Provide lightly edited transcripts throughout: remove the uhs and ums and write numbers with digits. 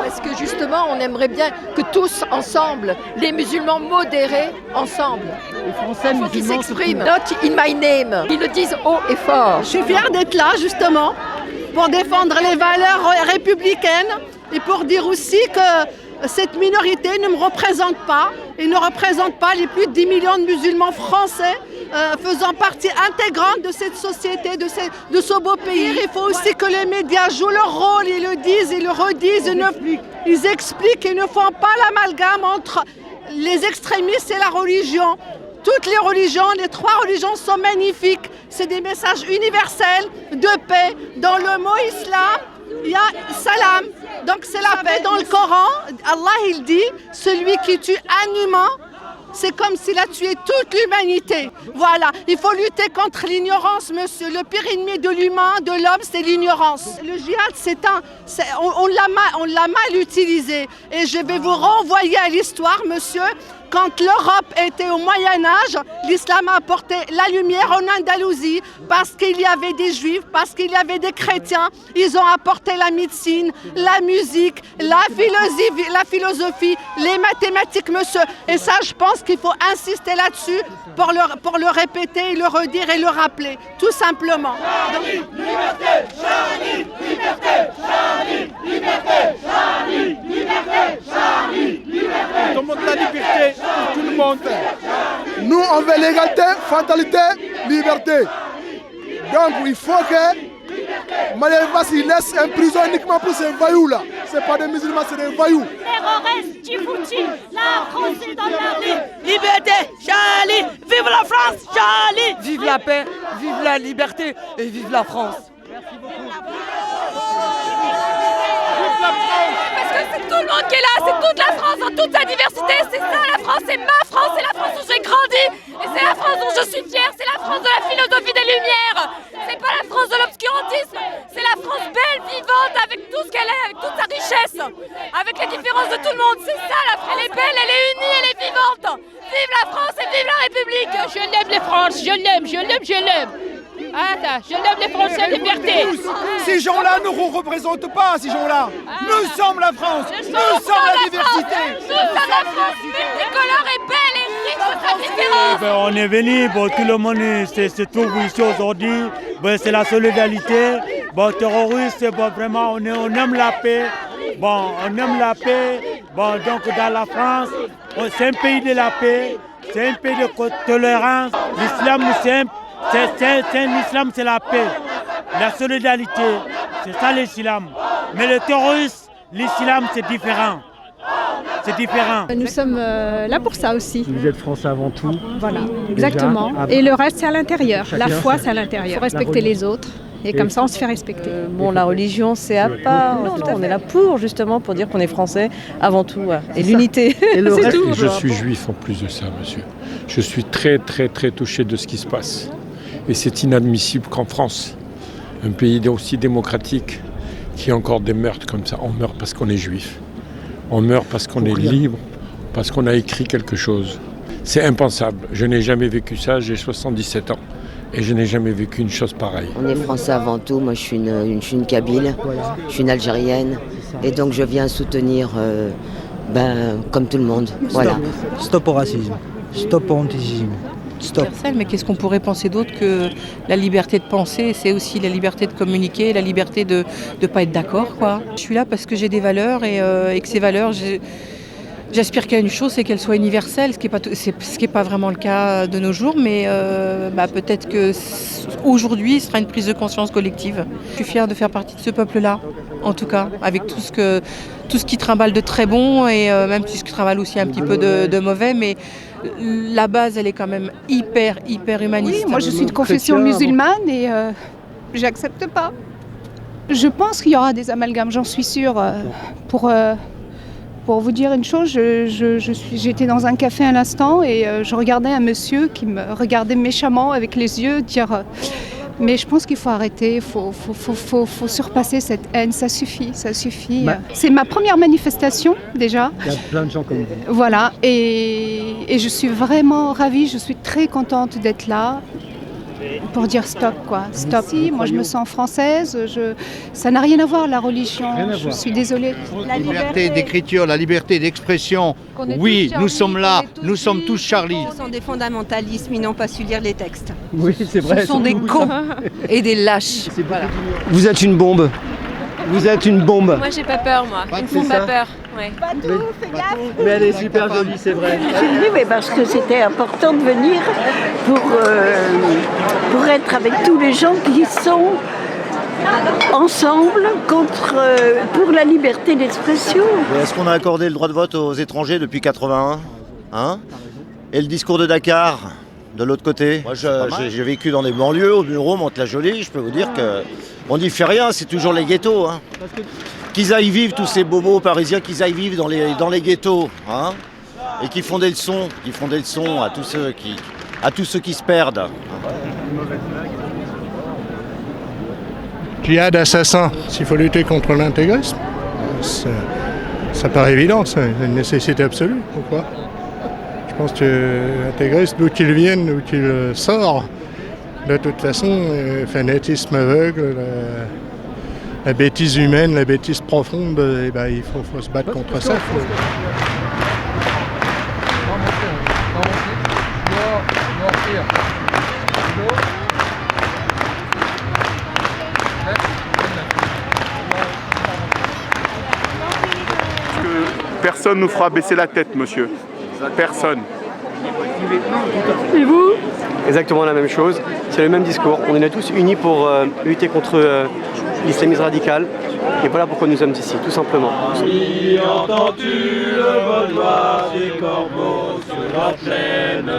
Parce que justement, on aimerait bien que tous ensemble, les musulmans modérés ensemble, Les Français il faut qu'ils musulmans s'expriment. Not in my name. Ils le disent haut et fort. Je suis fière d'être là justement pour défendre les valeurs républicaines et pour dire aussi que cette minorité ne me représente pas et ne représente pas les plus de 10 millions de musulmans français faisant partie intégrante de cette société, de ce beau pays. Il faut aussi que les médias jouent leur rôle, ils le disent, ils le redisent, ils expliquent et ne font pas l'amalgame entre les extrémistes et la religion. Toutes les religions, les trois religions sont magnifiques. C'est des messages universels de paix. Dans le mot islam, il y a salam. Donc c'est la paix dans le Coran. Allah il dit, celui qui tue un humain, c'est comme s'il a tué toute l'humanité. Voilà, il faut lutter contre l'ignorance, monsieur. Le pire ennemi de l'humain, de l'homme, c'est l'ignorance. Le djihad, on l'a mal utilisé. Et je vais vous renvoyer à l'histoire, monsieur. Quand l'Europe était au Moyen-Âge, l'islam a apporté la lumière en Andalousie parce qu'il y avait des juifs, parce qu'il y avait des chrétiens. Ils ont apporté la médecine, la musique, la philosophie, les mathématiques, monsieur. Et ça, je pense qu'il faut insister là-dessus pour le répéter, le redire et le rappeler, tout simplement. Charlie, liberté, Charlie, liberté, Charlie, liberté, Charlie, liberté, Charlie, liberté. On demande la liberté pour tout le monde. Nous, on veut l'égalité, fatalité, liberté. Donc, il faut que Malévas il laisse un prison uniquement pour ces voyous-là. Ce n'est pas des musulmans, c'est des voyous. Terroristes, Djibouti, la France est dans la rue. Liberté, Charlie, vive la France, Charlie. Vive la paix, vive la liberté et vive la France. Parce que c'est tout le monde qui est là, c'est toute la France dans toute sa diversité. C'est ça la France, c'est ma France, c'est la France où j'ai grandi. Et c'est la France dont je suis fière, c'est la France de la philosophie des Lumières. C'est pas la France de l'obscurantisme, c'est la France belle, vivante, avec tout ce qu'elle est, avec toute sa richesse, avec les différences de tout le monde. C'est ça la France, elle est belle, elle est unie, elle est vivante. Vive la France et vive la République. Je l'aime les France, je l'aime, je l'aime, je l'aime. Ah, je l'aime les Français, liberté. Ces gens-là ne nous représentent pas, ces gens-là. Nous sommes la France, nous sommes la diversité. Nous sommes la France multicolore et belle et riche de sa différence. On est venu, tout le monde se trouve ici aujourd'hui. C'est la solidarité. Terroriste, vraiment, on aime la paix. On aime la paix. Donc dans la France, c'est un pays de la paix, c'est un pays de tolérance. L'islam, l'islam, c'est la paix, la solidarité, c'est ça l'islam. Mais le terrorisme, l'islam, c'est différent. C'est différent. Nous sommes là pour ça aussi. Vous êtes français avant tout. Voilà, exactement. Et le reste, c'est à l'intérieur. La foi, c'est à l'intérieur. Il faut respecter les autres. Et comme ça, on se fait respecter. La religion, c'est à part. Non, on est là pour dire qu'on est français avant tout. Et l'unité. Et le reste, tout. Je suis juif en plus de ça, monsieur. Je suis très, très, très touché de ce qui se passe. Et c'est inadmissible qu'en France, un pays aussi démocratique, qu'il y ait encore des meurtres comme ça. On meurt parce qu'on est juif. On meurt parce qu'on est libre, parce qu'on a écrit quelque chose. C'est impensable. Je n'ai jamais vécu ça, j'ai 77 ans. Et je n'ai jamais vécu une chose pareille. On est français avant tout. Moi, je suis une Kabyle, je suis une Algérienne. Et donc, je viens soutenir, comme tout le monde. Voilà. Stop au racisme. Stop au antisémitisme. Stop. Mais qu'est-ce qu'on pourrait penser d'autre que la liberté de penser, c'est aussi la liberté de communiquer, la liberté de ne pas être d'accord, quoi. Je suis là parce que j'ai des valeurs et que ces valeurs, j'aspire qu'à une chose, c'est qu'elles soient universelles, ce qui est pas vraiment le cas de nos jours, mais peut-être que aujourd'hui sera une prise de conscience collective. Je suis fière de faire partie de ce peuple-là, en tout cas, avec tout ce qui trimballe de très bon et même tout ce qui trimballe aussi un petit peu de mauvais, mais la base, elle est quand même hyper humaniste. Oui, moi je suis de confession musulmane et j'accepte pas. Je pense qu'il y aura des amalgames, j'en suis sûre. Pour vous dire une chose, j'étais dans un café à l'instant et je regardais un monsieur qui me regardait méchamment avec les yeux dire mais je pense qu'il faut arrêter, il faut surpasser cette haine, ça suffit. C'est ma première manifestation déjà. Il y a plein de gens comme vous. Voilà, et je suis vraiment ravie, je suis très contente d'être là. Pour dire stop, quoi. Stop. Si, moi je me sens française, ça n'a rien à voir la religion, je suis désolée. La liberté d'écriture, la liberté d'expression, oui, nous sommes là, nous sommes tous Charlie. Ce sont des fondamentalistes, ils n'ont pas su lire les textes. Oui, c'est vrai. Ce sont des cons et des lâches. Voilà. Vous êtes une bombe. Vous êtes une bombe. Moi j'ai pas peur, moi. Une bombe a peur. Ouais. Patou, fais gaffe. Mais elle est super jolie, c'est vrai. Je suis venue mais parce que c'était important de venir pour être avec tous les gens qui sont ensemble pour la liberté d'expression. Est-ce qu'on a accordé le droit de vote aux étrangers depuis 81 hein? Et le discours de Dakar de l'autre côté? Moi j'ai vécu dans des banlieues, au bureau, Mantes-la-Jolie, je peux vous dire qu'on n'y fait rien, c'est toujours les ghettos. Hein. Qu'ils aillent vivre, tous ces bobos parisiens, qu'ils aillent vivre dans les ghettos, hein, et qui font des leçons, à tous ceux qui se perdent. Djihad assassin, s'il faut lutter contre l'intégrisme, ça paraît évident, c'est une nécessité absolue. Pourquoi ? Je pense que l'intégrisme, d'où qu'il vienne, d'où qu'il sort, de toute façon, le fanatisme aveugle, la bêtise humaine, la bêtise profonde, il faut se battre contre ça. Personne ne nous fera baisser la tête, monsieur. Personne. Et vous ? Exactement la même chose. C'est le même discours. On est là tous unis pour lutter contre l'islamisme radical. Et voilà pourquoi nous sommes ici, tout simplement. Ami, entends-tu le vaudois des corbeaux sur la plaine?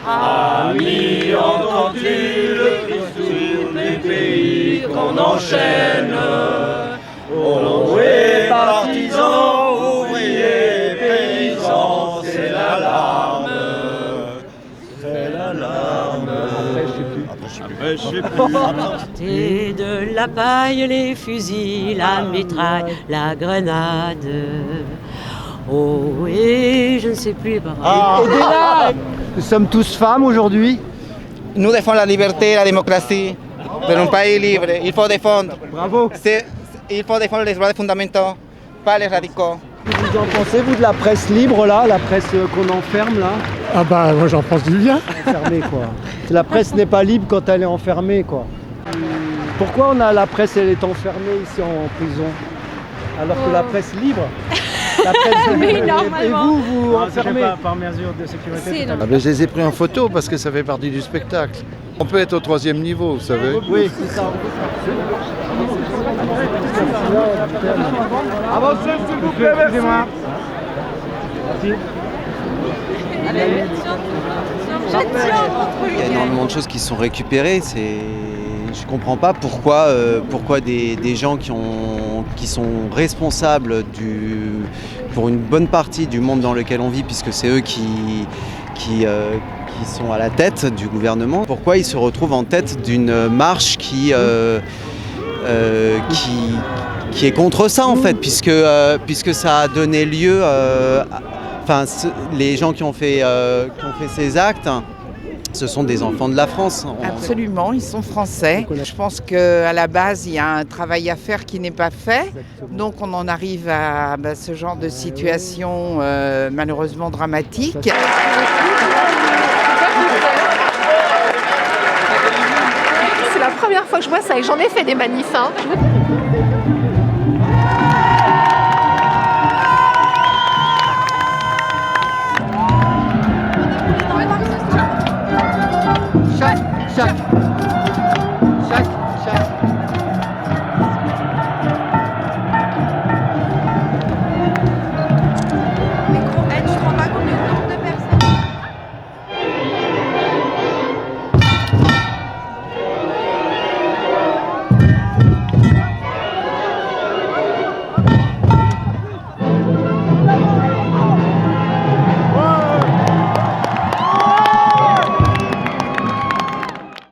Ami, entends-tu le discours des pays qu'on enchaîne? Oh, et partisans, ouvriers, paysans, c'est l'alarme. C'est l'alarme. Après, je sais plus. Et de la paille, les fusils, la mitraille, la grenade. Oh, et je ne sais plus. Nous sommes tous femmes aujourd'hui. Nous défendons la liberté, la démocratie de un pays libre. Il faut défendre. Bravo. Il faut défendre les droits fondamentaux, pas les radicaux. Vous en pensez, vous, de la presse libre, là, la presse qu'on enferme, là? Ah bah, moi j'en pense du bien. Enfermée, quoi. La presse n'est pas libre quand elle est enfermée, quoi. Pourquoi la presse, elle est enfermée ici en prison? Alors que la presse libre, la presse oui, normalement. Et vous enfermez par mesure de sécurité. Je les ai pris en photo parce que ça fait partie du spectacle. On peut être au 3e niveau, vous savez. Oui, c'est ça. Avancez, s'il vous plaît, merci. Il y a énormément de choses qui sont récupérées. Je ne comprends pas pourquoi des gens qui sont responsables pour une bonne partie du monde dans lequel on vit, puisque c'est eux qui sont à la tête du gouvernement, pourquoi ils se retrouvent en tête d'une marche qui est contre ça en fait, puisque ça a donné lieu, les gens qui ont fait ces actes, ce sont des enfants de la France. Absolument, ils sont français. Je pense qu'à la base, il y a un travail à faire qui n'est pas fait. Donc on en arrive à ce genre de situation malheureusement dramatique. C'est la première fois que je vois ça et j'en ai fait des manifs. Hein.